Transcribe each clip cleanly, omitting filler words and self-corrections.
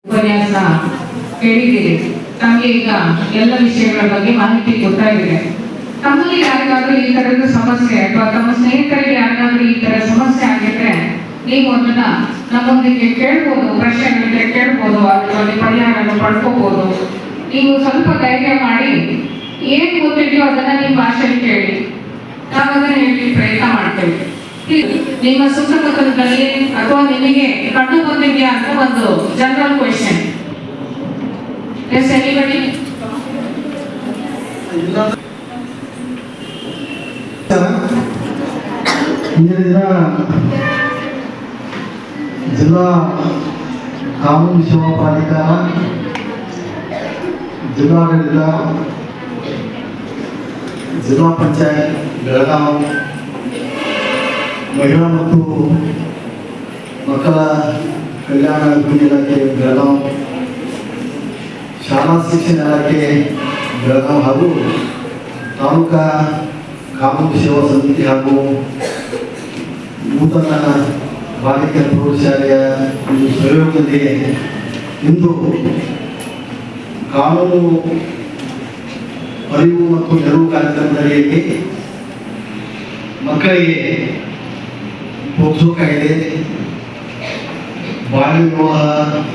ಉಪನ್ಯಾಸ ಕೇಳಿದ್ದೀರಿ. ತಮಗೆ ಈಗ ಎಲ್ಲ ವಿಷಯಗಳ ಬಗ್ಗೆ ಮಾಹಿತಿ ಗೊತ್ತಾಗಿದೆ. ತಮ್ಮಲ್ಲಿ ಯಾರಿಗಾದ್ರೂ ಈ ತರದ ಸಮಸ್ಯೆ ಅಥವಾ ತಮ್ಮ ಸ್ನೇಹಿತರಿಗೆ ಯಾರಿಗಾದ್ರೂ ಈ ತರ ಸಮಸ್ಯೆ ಆಗಿದ್ರೆ ನೀವು ಅದನ್ನ ನಮ್ಮೊಂದಿಗೆ ಕೇಳ್ಬೋದು, ಪ್ರಶ್ನೆಗಳಿಗೆ ಕೇಳ್ಬೋದು, ಅದರಲ್ಲಿ ಪರಿಹಾರವನ್ನು ಪಡ್ಕೋಬಹುದು. ನೀವು ಸ್ವಲ್ಪ ಧೈರ್ಯ ಮಾಡಿ ಏನ್ ಗೊತ್ತಿದೆಯೋ ಅದನ್ನ ನಿಮ್ಮ ಭಾಷೆಯಲ್ಲಿ ಕೇಳಿ, ನಾವು ಅದನ್ನ ಹೇಳಿ ಪ್ರಯತ್ನ ಮಾಡ್ತೇವೆ. ನಿಮ್ಮ ಸುತ್ತಮುತ್ತಲದಲ್ಲಿ ಅಥವಾ ನಿಮಗೆ ಕಂಡು ಬಂದಿದೆಯಾ ಅಂತ ಒಂದು ಜನರಲ್ ಕ್ವೆಶ್ಚನ್. S anybody? ಇಂದಿನ ದಿನ ಜಿಲ್ಲಾ ಕಾನೂನು ಸೇವಾ ಪ್ರಾಧಿಕಾರ, ಜಿಲ್ಲಾಡಳಿತ, ಜಿಲ್ಲಾ ಪಂಚಾಯತ್ ಬೆಳಗಾವಿ, ಮಹಿಳಾ ಮತ್ತು ಮಕ್ಕಳ ಕಲ್ಯಾಣ ಅಭಿವೃದ್ಧಿ ಇಲಾಖೆ ಬೆಳಗಾವಿ, ಶಾಲಾ ಶಿಕ್ಷಣ ಇಲಾಖೆ ಬೆಳಗಾವಿ ಹಾಗೂ ತಾಲೂಕಾ ಕಾನೂನು ಸೇವಾ ಸಮಿತಿ ಹಾಗೂ ನೂತನ ಬಾಲಿಕೆ ಪ್ರೌಢಶಾಲೆಯ ಒಂದು ಸಹಯೋಗದೊಂದಿಗೆ ಇಂದು ಕಾನೂನು ಅರಿವು ಮತ್ತು ನೆರವು ಕಾರ್ಯಕ್ರಮದಲ್ಲಿ ಮಕ್ಕಳಿಗೆ ಪೋಕ್ಸೋ ಕಾಯ್ದೆ, ಬಾಲ್ಯ ವಿವಾಹ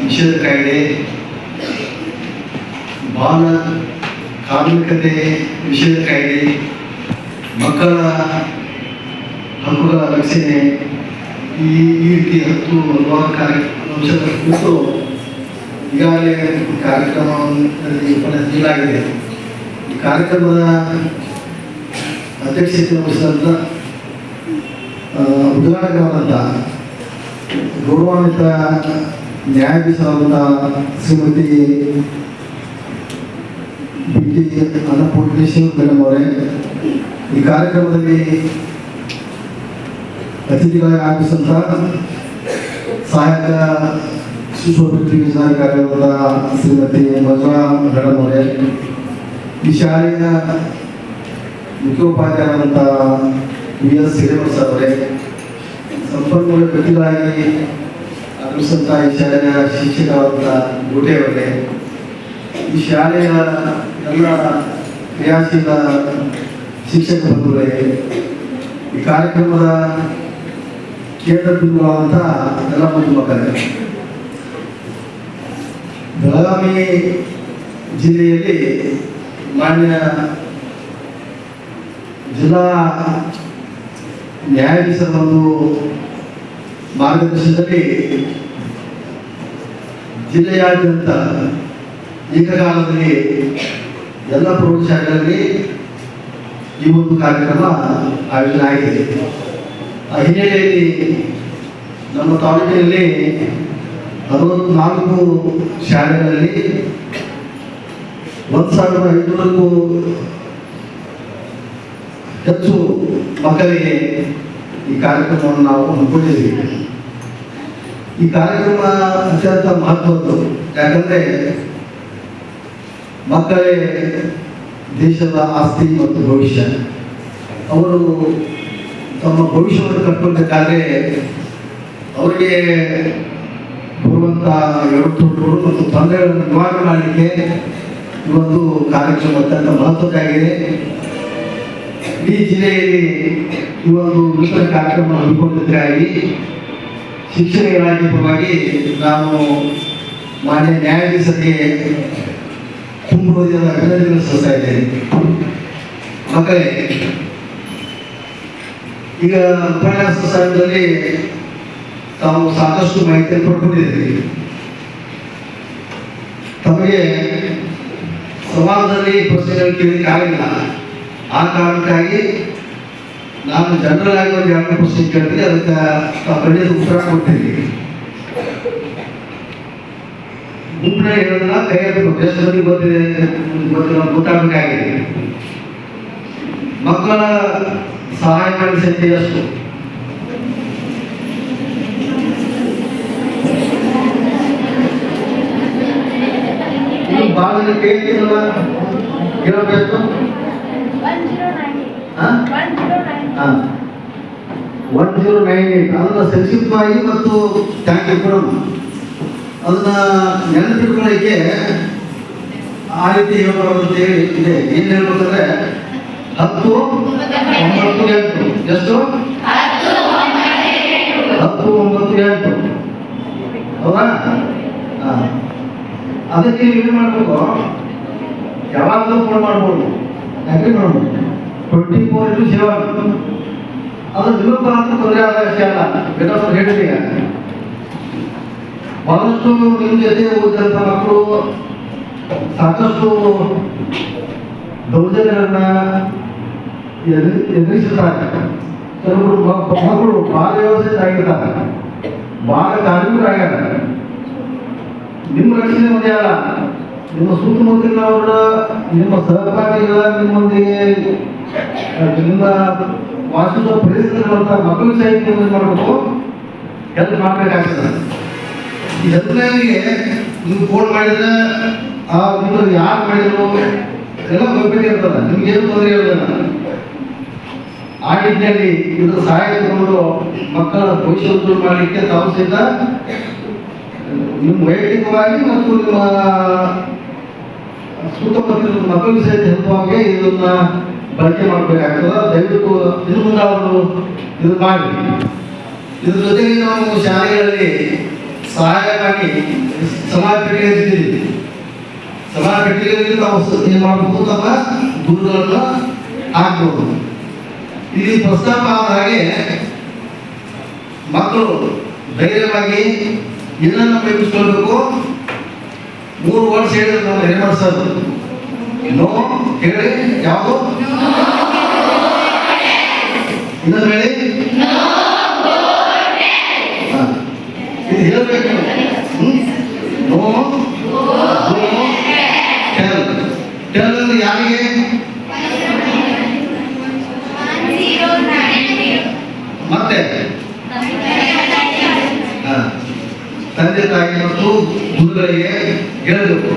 ನಿಷೇಧ ಕಾಯ್ದೆ, ಬಾಲ ಕಾರ್ಮಿಕತೆ ನಿಷೇಧ ಕಾಯ್ದೆ, ಮಕ್ಕಳ ಹಕ್ಕುಗಳ ರಕ್ಷಣೆ, ಈ ರೀತಿ 10 ಹಲವಾರು ಅಂಶಗಳ ಕುರಿತು ಈಗಾಗಲೇ ಕಾರ್ಯಕ್ರಮವನ್ನು ನೀಡಲಾಗಿದೆ. ಈ ಕಾರ್ಯಕ್ರಮದ ಅಧ್ಯಕ್ಷತೆ ವಹಿಸಿದಂಥ ಉದ್ಘಾಟಕರಾದಂಥ ಗೌರವಾನ್ವಿತ ನ್ಯಾಯಾಧೀಶರಾದಂಥ ಶ್ರೀಮತಿ BT ಅನ್ನಪೂರ್ಣೇಶ್ವರಿ ಮೇಡಮ್ ಅವರೇ, ಈ ಕಾರ್ಯಕ್ರಮದಲ್ಲಿ ಅತಿಥಿಗಳಾಗಿ ಆಗಮಿಸಿದಂಥ ಸಹಾಯಕ ಶಿಶು ಅಭಿವೃದ್ಧಿ ಯೋಜನಾಧಿಕಾರಿಯಾದ ಶ್ರೀಮತಿ ಮಂಜುಳಾ ಮೇಡಮ್ ಅವರೇ, ಈ ಶಾಲೆಯ ಮುಖ್ಯೋಪಾಧ್ಯಾಯರಾದಂಥ VS ಶ್ರೀನಿವಾಸ್ ಅವರೇ, ಸಂಪನ್ಮೂಲ ವ್ಯಕ್ತಿಗಳಾಗಿ ಆಗಮಿಸಿದಂಥ ಈ ಶಾಲೆಯ ಶಿಕ್ಷಕರಾದಂಥ ಗೋಟೆ ಅವರೇ, ಈ ಶಾಲೆಯ ಎಲ್ಲ ಕ್ರಿಯಾಶೀಲ ಶಿಕ್ಷಕ ಬಂಧುಗಳೇ, ಈ ಕಾರ್ಯಕ್ರಮದ ಕೇಂದ್ರ ಬಿಂದುಗಳಾದಂಥ ಎಲ್ಲ ಮಂದಿ ಮಕ್ಕಳೇ, ಬೆಳಗಾವಿ ಜಿಲ್ಲೆಯಲ್ಲಿ ಮಾನ್ಯ ಜಿಲ್ಲಾ ನ್ಯಾಯಾಧೀಶರ ಒಂದು ಮಾರ್ಗದರ್ಶನದಲ್ಲಿ ಜಿಲ್ಲೆಯಾದ್ಯಂತ ಏಕಕಾಲದಲ್ಲಿ ಎಲ್ಲ ಪ್ರೌಢಶಾಲೆಗಳಲ್ಲಿ ಈ ಒಂದು ಕಾರ್ಯಕ್ರಮ ಆಯೋಜನೆ ಆಗಿದೆ. ಆ ಹಿನ್ನೆಲೆಯಲ್ಲಿ ನಮ್ಮ ತಾಲೂಕಿನಲ್ಲಿ 64 ಶಾಲೆಗಳಲ್ಲಿ 1500ಕ್ಕೂ ಹೆಚ್ಚು ಮಕ್ಕಳಿಗೆ ಈ ಕಾರ್ಯಕ್ರಮವನ್ನು ನಾವು ಹಮ್ಮಿಕೊಂಡಿದ್ದೀವಿ. ಈ ಕಾರ್ಯಕ್ರಮ ಅತ್ಯಂತ ಮಹತ್ವದ್ದು. ಯಾಕಂದರೆ ಮಕ್ಕಳೇ ದೇಶದ ಆಸ್ತಿ ಮತ್ತು ಭವಿಷ್ಯ. ಅವರು ತಮ್ಮ ಭವಿಷ್ಯವನ್ನು ಕಟ್ಕೊಳ್ಬೇಕಾದ್ರೆ ಅವರಿಗೆ ಬರುವಂಥ ಎಡವಟ್ಟುಗಳು ಮತ್ತು ತೊಂದರೆಗಳನ್ನು ನಿವಾರಣೆ ಮಾಡಲಿಕ್ಕೆ ಈ ಒಂದು ಕಾರ್ಯಕ್ರಮ ಅತ್ಯಂತ ಮಹತ್ವದ್ದಾಗಿದೆ. ಈ ಜಿಲ್ಲೆಯಲ್ಲಿ ಈ ಒಂದು ನೂತನ ಕಾರ್ಯಕ್ರಮ ಹಮ್ಮಿಕೊಂಡಿದ್ದಕ್ಕಾಗಿ ಶಿಕ್ಷಣ ಇಲಾಖೆ ಪರವಾಗಿ ನಾನು ಮಾನ್ಯ ನ್ಯಾಯಾಧೀಶರಿಗೆ ತುಂಬ ಅಭಿನಂದನೆ ಸಲ್ಲಿಸ್ತಾ ಇದ್ದೇನೆ. ಮಕ್ಕಳೇ, ಈಗ ಉಪನ್ಯಾಸ ಸಮಯದಲ್ಲಿ ತಾವು ಸಾಕಷ್ಟು ಮಾಹಿತಿಯನ್ನು ಪಡ್ಕೊಂಡಿದ್ದೀರಿ. ತಮಗೆ ಸಮಾಜದಲ್ಲಿ ಪ್ರಶ್ನೆಗಳು ಕೇಳಲಿಕ್ಕೆ ಆಗಿಲ್ಲ. ಆ ಕಾರಣಕ್ಕಾಗಿ ನಾನು ಜನರಲ್ ಆಗಿ ಒಂದು 2 ಪ್ರಶ್ನೆ ಕೇಳ್ತೀನಿ, ಅದಕ್ಕೆ ಖಂಡಿತ ಉತ್ತರ ಕೊಡ್ತೀನಿ. ಗುಂಪಿನ ಹೇಳೋದನ್ನ ಕೈ ಹಾಕಬೇಕು. ಎಷ್ಟು ಮಂದಿ ಗೊತ್ತಾಗಬೇಕಾಗಿದೆ. ಮಕ್ಕಳ ಸಹಾಯ ಮಾಡಿ ಸಂಖ್ಯೆ ಎಷ್ಟು? ಭಾಳ ಜನ ಕೇಳ್ತೀರಲ್ಲ, ಹೇಳಬೇಕು. 1098 ಅದನ್ನು ಸಂಕ್ಷಿಪ್ತವಾಗಿ ಮತ್ತು ಥ್ಯಾಂಕ್ ಯು ಕೊಡೋಣ. ಅದನ್ನ ನೆನಪಿಟ್ಕೊಳ್ಳಿಕ್ಕೆ ಆ ರೀತಿ ಹೇಳ್ಬಾರ್ದು ಅಂತ ಹೇಳಿ ಇದೆ. ಏನು ಹೇಳ್ಬೇಕಂದ್ರೆ 10, 9, 8 ಎಷ್ಟು 10, 9, 8 ಹೌದಾ? ಅದಕ್ಕೆ ನೀವು ಏನು ಮಾಡಬೇಕು, ಯಾವಾಗಲೂ ಫೋನ್ ಮಾಡ್ಬೋದು. ಯಾಕೆ ಮಾಡ್ಬೋದು 24/7. ಅದು ನಿಮಗೆ ಮಾತ್ರ ತೊಂದರೆ ಆದ ವಿಷಯ ಅಲ್ಲ. ಬೇಕಾದ್ರೆ ಹೇಳಿದೀಗ ಬಹಳಷ್ಟು ನಿಮ್ಮ ಜೊತೆ ಓದಿದಂಥ ಮಕ್ಕಳು ಸಾಕಷ್ಟು ದೌರ್ಜನ್ಯಗಳನ್ನ ಎದುರಿಸುತ್ತಾರೆ. ಕೆಲವರು ಮಕ್ಕಳು ಬಾಲ ವ್ಯವಸ್ಥಿತ ಆಗಿರ್ತಾರೆ, ಬಾಲ ಕಾರ್ಮಿಕರಾಗ್ಯಾರ. ನಿಮ್ಮ ರಕ್ಷಣೆ ಒಂದೇ ಅಲ್ಲ, ನಿಮ್ಮ ಸುತ್ತಮುತ್ತಲಿನವರ, ನಿಮ್ಮ ಸಹಪಾಠಿಗಳ, ನಿಮ್ಮೊಂದಿಗೆ ನಿಮ್ಮ ವಾಸಿಸುವ ಪರಿಸರದಂಥ ಮಕ್ಕಳಿಗೆ ಸಹಿತ ನೀವು ಮಾಡಬೇಕು, ಹೆಲ್ಪ್ ಮಾಡಬೇಕಾಗ್ತದೆ. ಈ ಹೆಲ್ಪ್ಲೈನ್ಗೆ ನೀವು ಫೋನ್ ಮಾಡಿದ್ರೆ ಆ ನಿಮ್ಮದು ಯಾರು ಮಾಡಿದ್ರು ಎಲ್ಲ ಗೌಪ್ಯತೆ ಇರ್ತದೆ, ನಿಮ್ಗೇನು ತೊಂದರೆ ಇರೋದಿಲ್ಲ. ಆ ನಿಟ್ಟಿನಲ್ಲಿ ಇದ್ರ ಸಹಾಯ ತಗೊಂಡು ಮಕ್ಕಳ ಭವಿಷ್ಯ ಉಜ್ವಲ ಮಾಡಲಿಕ್ಕೆ ತಾವು ಸಹಿತ ನಿಮ್ಮ ವೈಯಕ್ತಿಕವಾಗಿ ಮತ್ತು ನಿಮ್ಮ ಸುತ್ತಮುತ್ತಲಿನ ಮಕ್ಕಳಿಗೆ ಸಹಿತ ಹೆಲ್ಪಾಗಿ ಇದನ್ನ ಬಳಕೆ ಮಾಡಬೇಕಾಗ್ತದೆ. ದಯವಿಟ್ಟು ಇನ್ನು ಮುಂದೆ ಅವರು ಇದು ಮಾಡಿ. ಇದ್ರ ಜೊತೆಗೆ ನಾವು ಶಾಲೆಗಳಲ್ಲಿ ಸಹಾಯಕ್ಕಾಗಿ ಸಮಾಜ ಪೆಟ್ಟಿಗೆ ಇರ್ತೀವಿ. ಸಮಾಜ ಪೆಟ್ಟಿಗೆಯಲ್ಲಿ ನಾವು ಏನು ಮಾಡಬಹುದು, ತಮ್ಮ ದೂರುಗಳನ್ನು ಹಾಕ್ಬೋದು. ಇಲ್ಲಿ ಪ್ರಸ್ತಾಪ ಆದ ಹಾಗೆ ಮಕ್ಕಳು ಧೈರ್ಯವಾಗಿ ಏನನ್ನು ಉಪಯೋಗಿಸ್ಕೊಳ್ಬೇಕು. 3 ವರ್ಷ ಹೇಳಿದ್ರೆ ನಾವು ಏನು ಮಾಡಿಸೋದು, ನೋ ಹೇಳಿ, ಯಾವುದು ಇನ್ನೊಂದು ಹೇಳಿ, ಇದು ಹೇಳ್ಬೇಕು. ನೋ ಟೆಲ್ ಅಂದ್ರೆ ಯಾರಿಗೆ? ಮತ್ತೆ ತಂದೆ ತಾಯಿ ಮತ್ತು ಗುರುಗಳಿಗೆ ಹೇಳಬೇಕು.